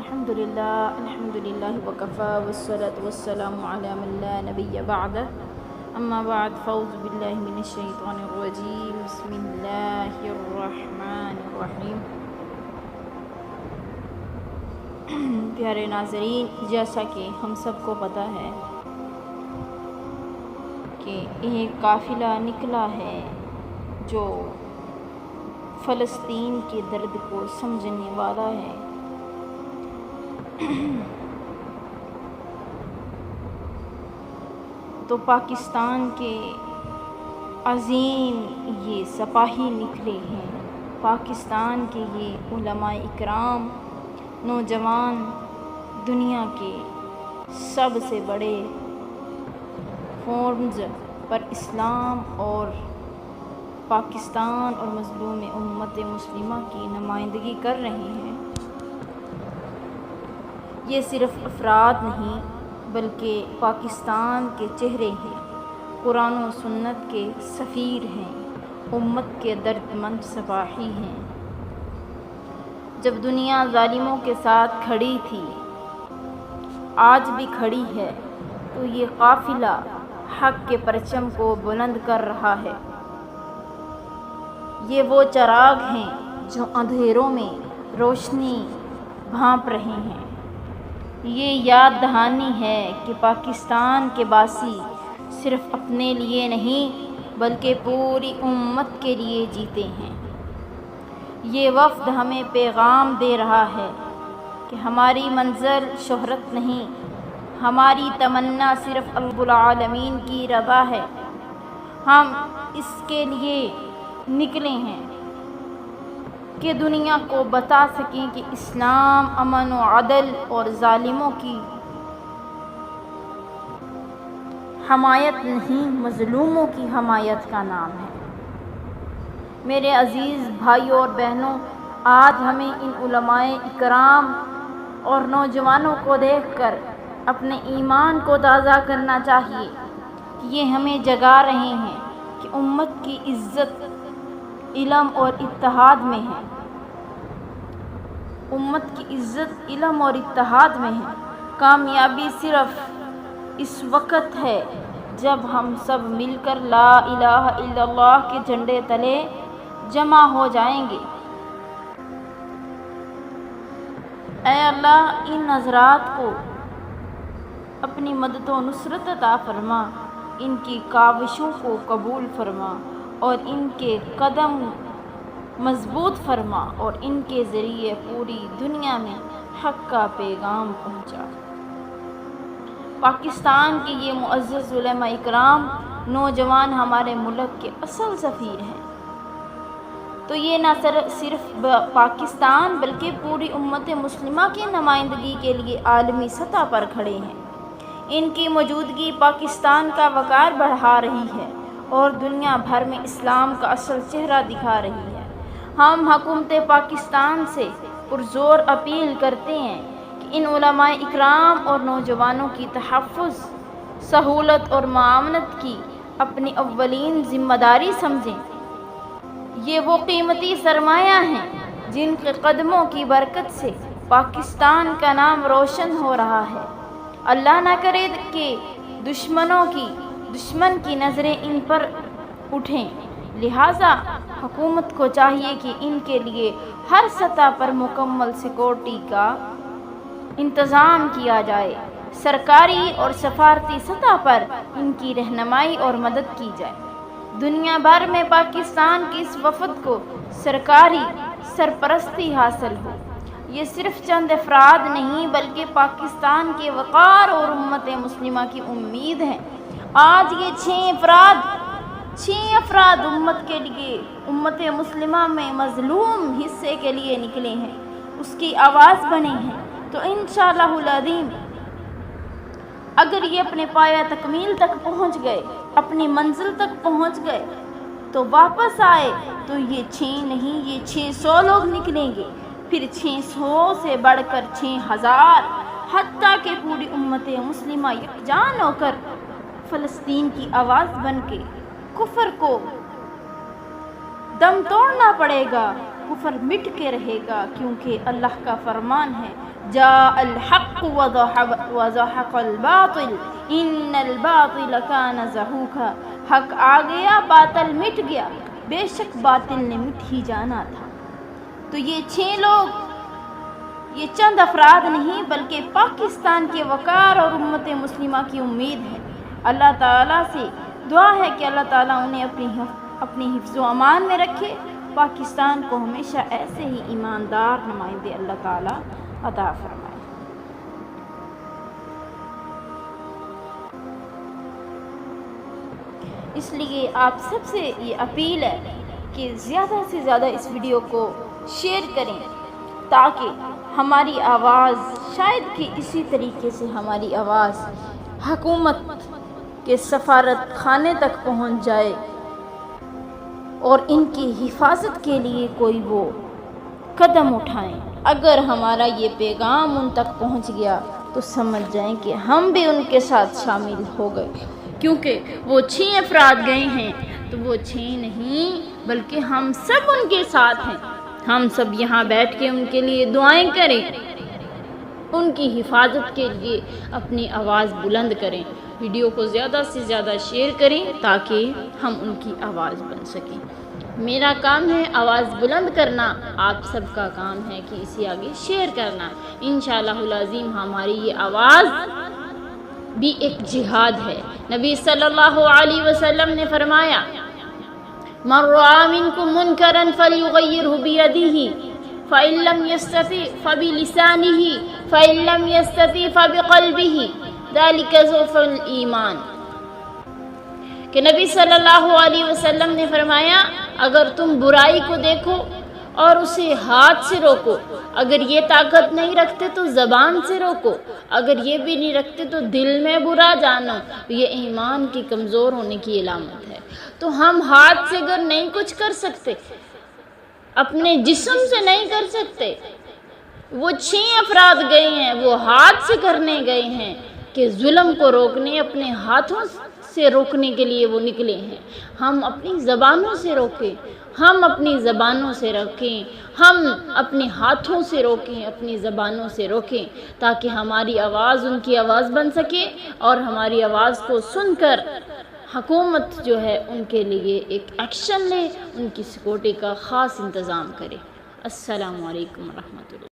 الحمدللہ وکفا والصلاة والسلام علی من لا نبی بعدہ اما بعد فاعوذ باللہ من الشیطان الرجیم بسم اللہ الرحمن الرحیم۔ پیارے ناظرین، جیسا کہ ہم سب کو پتہ ہے کہ ایک قافلہ نکلا ہے جو فلسطین کے درد کو سمجھنے والا ہے۔ تو پاکستان کے عظیم یہ سپاہی نکلے ہیں، پاکستان کے یہ علماء اکرام، نوجوان، دنیا کے سب سے بڑے فورمز پر اسلام اور پاکستان اور مظلوم امت مسلمہ کی نمائندگی کر رہے ہیں۔ یہ صرف افراد نہیں بلکہ پاکستان کے چہرے ہیں، قرآن و سنت کے سفیر ہیں، امت کے درد مند سپاہی ہیں۔ جب دنیا ظالموں کے ساتھ کھڑی تھی، آج بھی کھڑی ہے، تو یہ قافلہ حق کے پرچم کو بلند کر رہا ہے۔ یہ وہ چراغ ہیں جو اندھیروں میں روشنی بھانپ رہے ہیں۔ یہ یاد دہانی ہے کہ پاکستان کے باسی صرف اپنے لیے نہیں بلکہ پوری امت کے لیے جیتے ہیں۔ یہ وفد ہمیں پیغام دے رہا ہے کہ ہماری منزل شہرت نہیں، ہماری تمنا صرف رب العالمین کی رضا ہے۔ ہم اس کے لیے نکلے ہیں کہ دنیا کو بتا سکیں کہ اسلام امن و عدل اور ظالموں کی حمایت نہیں، مظلوموں کی حمایت کا نام ہے۔ میرے عزیز بھائیوں اور بہنوں، آج ہمیں ان علماء اکرام اور نوجوانوں کو دیکھ کر اپنے ایمان کو تازہ کرنا چاہیے کہ یہ ہمیں جگا رہے ہیں کہ امت کی عزت علم اور اتحاد میں ہے۔ امت کی عزت علم اور اتحاد میں ہے۔ کامیابی صرف اس وقت ہے جب ہم سب مل کر لا الہ الا اللہ کے جھنڈے تلے جمع ہو جائیں گے۔ اے اللہ، ان حضرات کو اپنی مدد و نصرت عطا فرما، ان کی کاوشوں کو قبول فرما اور ان کے قدم مضبوط فرما اور ان کے ذریعے پوری دنیا میں حق کا پیغام پہنچا۔ پاکستان کے یہ معزز علماء اکرام، نوجوان ہمارے ملک کے اصل سفیر ہیں۔ تو یہ نہ صرف پاکستان بلکہ پوری امت مسلمہ کی نمائندگی کے لیے عالمی سطح پر کھڑے ہیں۔ ان کی موجودگی پاکستان کا وقار بڑھا رہی ہے اور دنیا بھر میں اسلام کا اصل چہرہ دکھا رہی ہے۔ ہم حکومت پاکستان سے پرزور اپیل کرتے ہیں کہ ان علماء اکرام اور نوجوانوں کی تحفظ، سہولت اور معاونت کی اپنی اولین ذمہ داری سمجھیں۔ یہ وہ قیمتی سرمایہ ہیں جن کے قدموں کی برکت سے پاکستان کا نام روشن ہو رہا ہے۔ اللہ نہ کرے کہ دشمن کی نظریں ان پر اٹھیں، لہٰذا حکومت کو چاہیے کہ ان کے لیے ہر سطح پر مکمل سیکورٹی کا انتظام کیا جائے۔ سرکاری اور سفارتی سطح پر ان کی رہنمائی اور مدد کی جائے۔ دنیا بھر میں پاکستان کے اس وفد کو سرکاری سرپرستی حاصل ہو۔ یہ صرف چند افراد نہیں بلکہ پاکستان کے وقار اور امت مسلمہ کی امید ہیں۔ آج یہ چھ افراد امت کے لیے، امت مسلمہ میں مظلوم حصے کے لیے نکلے ہیں، اس کی آواز بنے ہیں۔ تو انشاءاللہ العظیم اگر یہ اپنے پایہ تکمیل تک پہنچ گئے، اپنی منزل تک پہنچ گئے، تو واپس آئے تو یہ 6 نہیں، یہ 600 لوگ نکلیں گے، پھر 600 سے بڑھ کر 6000، حتیٰ کہ پوری امت مسلمہ یکجان ہو کر فلسطین کی آواز بن کے کفر کو دم توڑنا پڑے گا، کفر مٹ کے رہے گا، کیونکہ اللہ کا فرمان ہے جاء الحق وزحق الباطل ان الباطل كان زہوقا، حق آ گیا باطل مٹ گیا، بے شک باطل نے مٹ ہی جانا تھا۔ تو یہ 6 لوگ یہ چند افراد نہیں بلکہ پاکستان کے وقار اور امت مسلمہ کی امید ہے۔ اللہ تعالیٰ سے دعا ہے کہ اللہ تعالیٰ انہیں اپنی حفظ و امان میں رکھے، پاکستان کو ہمیشہ ایسے ہی ایماندار نمائندے اللہ تعالیٰ عطا فرمائے۔ اس لیے آپ سب سے یہ اپیل ہے کہ زیادہ سے زیادہ اس ویڈیو کو شیئر کریں تاکہ ہماری آواز شاید کہ اسی طریقے سے ہماری آواز حکومت کے سفارت خانے تک پہنچ جائے اور ان کی حفاظت کے لیے کوئی وہ قدم اٹھائیں۔ اگر ہمارا یہ پیغام ان تک پہنچ گیا تو سمجھ جائیں کہ ہم بھی ان کے ساتھ شامل ہو گئے، کیونکہ وہ 6 افراد گئے ہیں تو وہ 6 نہیں بلکہ ہم سب ان کے ساتھ ہیں۔ ہم سب یہاں بیٹھ کے ان کے لیے دعائیں کریں، ان کی حفاظت کے لیے اپنی آواز بلند کریں۔ ویڈیو کو زیادہ سے زیادہ شیئر کریں تاکہ ہم ان کی آواز بن سکیں۔ میرا کام ہے آواز بلند کرنا، آپ سب کا کام ہے کہ اسے آگے شیئر کرنا۔ انشاءاللہ العظیم ہماری یہ آواز بھی ایک جہاد ہے۔ نبی صلی اللہ علیہ وسلم نے فرمایا من رأى منكم منكرا فليغيره بيده فإن لم يستطع فبلسانه فإن لم يستطع فبقلبه ذلك ضعف الایمان، کہ نبی صلی اللہ علیہ وسلم نے فرمایا اگر تم برائی کو دیکھو اور اسے ہاتھ سے روکو، اگر یہ طاقت نہیں رکھتے تو زبان سے روکو، اگر یہ بھی نہیں رکھتے تو دل میں برا جانو، یہ ایمان کی کمزور ہونے کی علامت ہے۔ تو ہم ہاتھ سے اگر نہیں کچھ کر سکتے، اپنے جسم سے نہیں کر سکتے، وہ 6 افراد گئے ہیں، وہ ہاتھ سے کرنے گئے ہیں کہ ظلم کو روکنے، اپنے ہاتھوں سے روکنے کے لیے وہ نکلے ہیں۔ ہم اپنی زبانوں سے روکیں، ہم اپنی زبانوں سے روکیں، ہم اپنے ہاتھوں سے روکیں، اپنی زبانوں سے روکیں تاکہ ہماری آواز ان کی آواز بن سکے اور ہماری آواز کو سن کر حکومت جو ہے ان کے لیے ایک ایکشن لے، ان کی سیکورٹی کا خاص انتظام کرے۔ السلام علیکم ورحمۃ اللہ۔